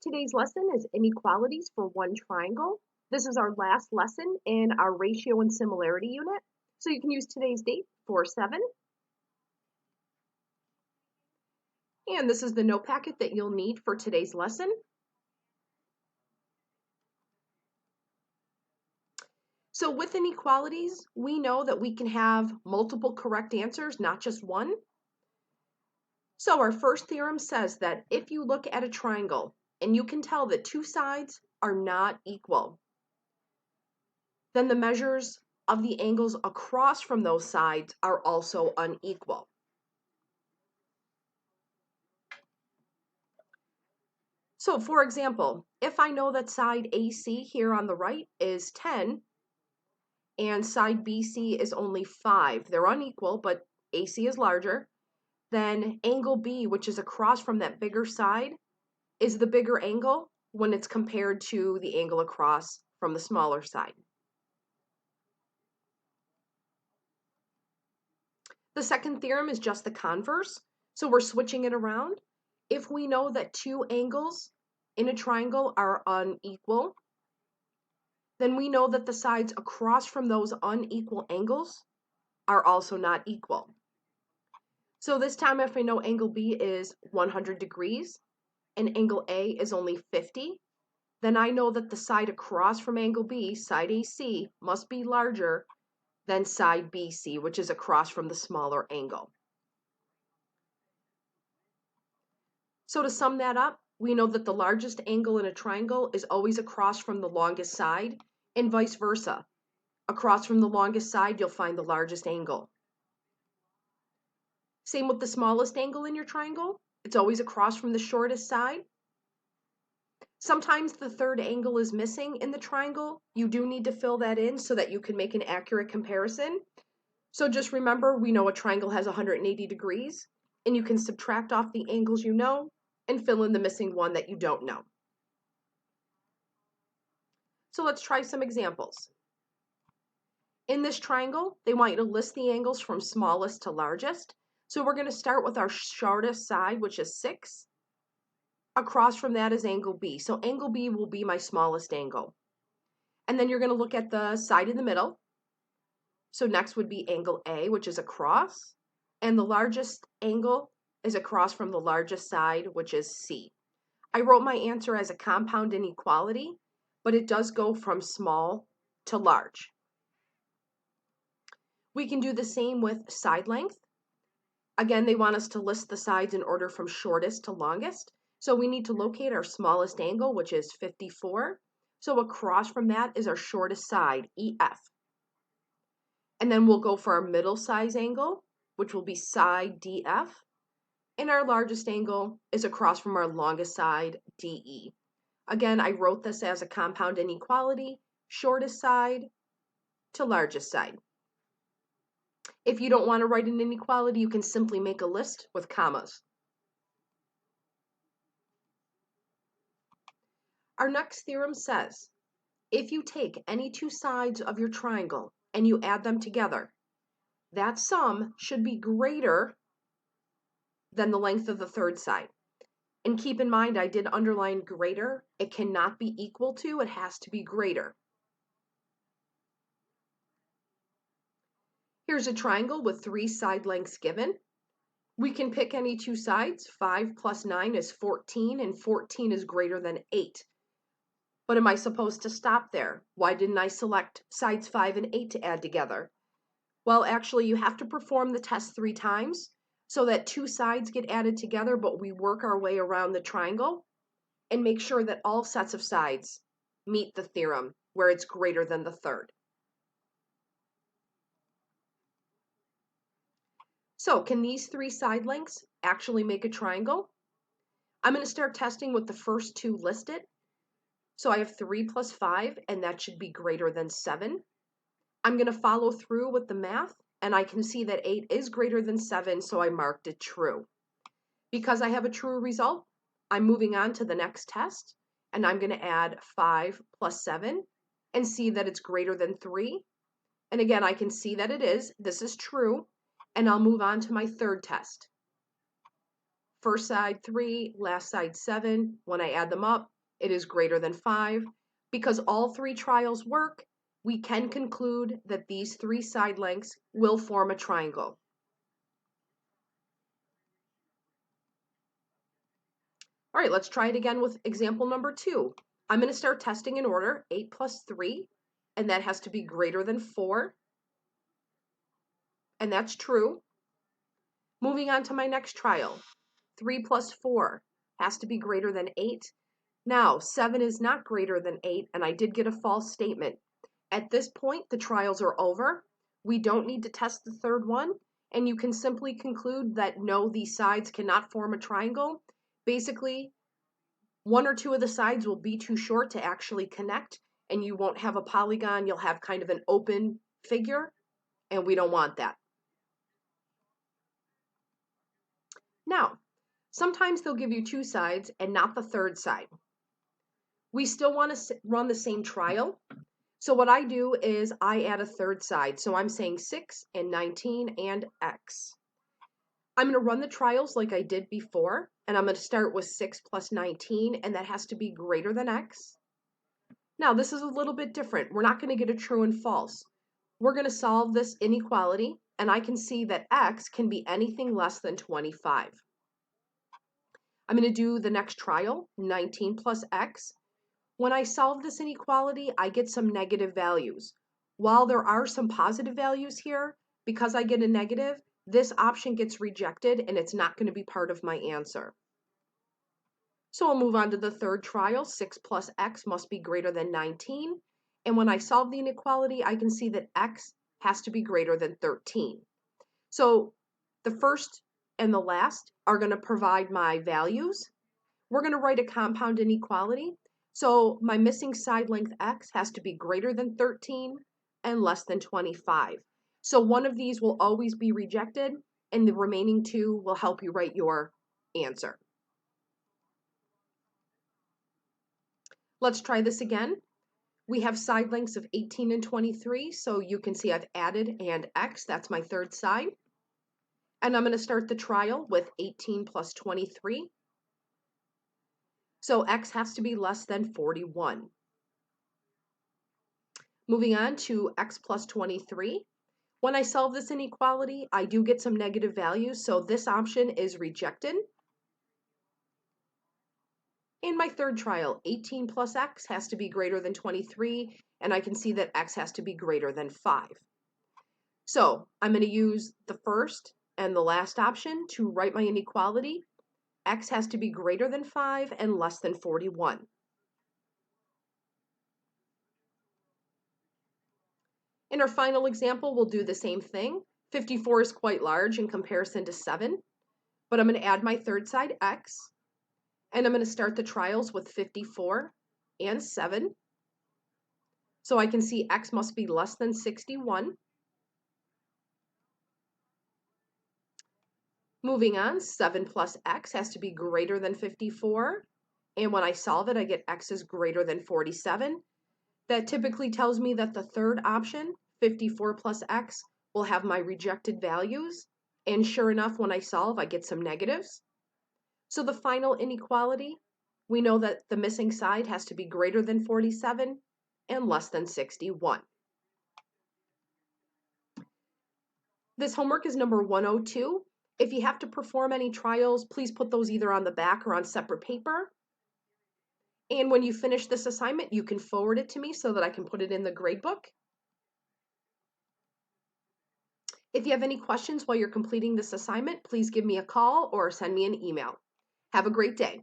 Today's lesson is inequalities for one triangle. This is our last lesson in our ratio and similarity unit. So you can use today's date, 4/7. And this is the note packet that you'll need for today's lesson. So with inequalities, we know that we can have multiple correct answers, not just one. So our first theorem says that if you look at a triangle and you can tell that two sides are not equal, then the measures of the angles across from those sides are also unequal. So for example, if I know that side AC here on the right is 10 and side BC is only 5, they're unequal, but AC is larger, then angle B, which is across from that bigger side, is the bigger angle when it's compared to the angle across from the smaller side. The second theorem is just the converse, so we're switching it around. If we know that two angles in a triangle are unequal, then we know that the sides across from those unequal angles are also not equal. So this time, if I know angle B is 100 degrees and angle A is only 50, then I know that the side across from angle B, side AC, must be larger than side BC, which is across from the smaller angle. So to sum that up, we know that the largest angle in a triangle is always across from the longest side, and vice versa. Across from the longest side, you'll find the largest angle. Same with the smallest angle in your triangle. It's always across from the shortest side. Sometimes the third angle is missing in the triangle. You do need to fill that in so that you can make an accurate comparison. So just remember, we know a triangle has 180 degrees, and you can subtract off the angles you know and fill in the missing one that you don't know. So let's try some examples. In this triangle, they want you to list the angles from smallest to largest. So we're going to start with our shortest side, which is 6. Across from that is angle B. So angle B will be my smallest angle. And then you're going to look at the side in the middle. So next would be angle A, which is across. And the largest angle is across from the largest side, which is C. I wrote my answer as a compound inequality, but it does go from small to large. We can do the same with side length. Again, they want us to list the sides in order from shortest to longest. So we need to locate our smallest angle, which is 54. So across from that is our shortest side, EF. And then we'll go for our middle size angle, which will be side DF. And our largest angle is across from our longest side, DE. Again, I wrote this as a compound inequality, shortest side to largest side. If you don't want to write an inequality, you can simply make a list with commas. Our next theorem says, if you take any two sides of your triangle and you add them together, that sum should be greater than the length of the third side. And keep in mind, I did underline greater. It cannot be equal to, it has to be greater. Here's a triangle with 3 side lengths given. We can pick any two sides. 5 plus 9 is 14, and 14 is greater than 8. But am I supposed to stop there? Why didn't I select sides 5 and 8 to add together? Well, actually, you have to perform the test 3 times so that 2 sides get added together, but we work our way around the triangle and make sure that all sets of sides meet the theorem where it's greater than the third. So can these 3 side lengths actually make a triangle? I'm going to start testing with the first 2 listed. So I have 3 plus 5, and that should be greater than 7. I'm going to follow through with the math, and I can see that 8 is greater than 7, so I marked it true. Because I have a true result, I'm moving on to the next test, and I'm going to add 5 plus 7 and see that it's greater than 3. And again, I can see that it is. This is true. And I'll move on to my third test. First side 3, last side 7. When I add them up, it is greater than 5. Because all three trials work, we can conclude that these three side lengths will form a triangle. All right, let's try it again with example number 2. I'm going to start testing in order, 8 plus 3, and that has to be greater than 4, and that's true. Moving on to my next trial, 3 plus 4 has to be greater than 8. Now, 7 is not greater than 8, and I did get a false statement. At this point, the trials are over. We don't need to test the third one, and you can simply conclude that no, these sides cannot form a triangle. Basically, one or two of the sides will be too short to actually connect, and you won't have a polygon. You'll have kind of an open figure, and we don't want that. Now, sometimes they'll give you two sides and not the third side. We still want to run the same trial. So what I do is I add a third side. So I'm saying 6 and 19 and x. I'm going to run the trials like I did before, and I'm going to start with 6 plus 19, and that has to be greater than x. Now, this is a little bit different. We're not going to get a true and false. We're going to solve this inequality, and I can see that x can be anything less than 25. I'm going to do the next trial, 19 plus x. When I solve this inequality, I get some negative values. While there are some positive values here, because I get a negative, this option gets rejected and it's not going to be part of my answer. So I'll move on to the third trial. 6 plus x must be greater than 19. And when I solve the inequality, I can see that x has to be greater than 13. So the first and the last are going to provide my values. We're going to write a compound inequality. So my missing side length x has to be greater than 13 and less than 25. So one of these will always be rejected, and the remaining two will help you write your answer. Let's try this again. We have side lengths of 18 and 23, so you can see I've added and x, that's my third side. And I'm going to start the trial with 18 plus 23. So x has to be less than 41. Moving on to x plus 23. When I solve this inequality, I do get some negative values, so this option is rejected. In my third trial, 18 plus x has to be greater than 23, and I can see that x has to be greater than 5. So I'm going to use the first and the last option to write my inequality. X has to be greater than 5 and less than 41. In our final example, we'll do the same thing. 54 is quite large in comparison to 7, but I'm going to add my third side, x, and I'm going to start the trials with 54 and 7. So I can see x must be less than 61. Moving on, 7 plus x has to be greater than 54. And when I solve it, I get x is greater than 47. That typically tells me that the third option, 54 plus x, will have my rejected values. And sure enough, when I solve, I get some negatives. So the final inequality, we know that the missing side has to be greater than 47 and less than 61. This homework is number 102. If you have to perform any trials, please put those either on the back or on separate paper. And when you finish this assignment, you can forward it to me so that I can put it in the gradebook. If you have any questions while you're completing this assignment, please give me a call or send me an email. Have a great day.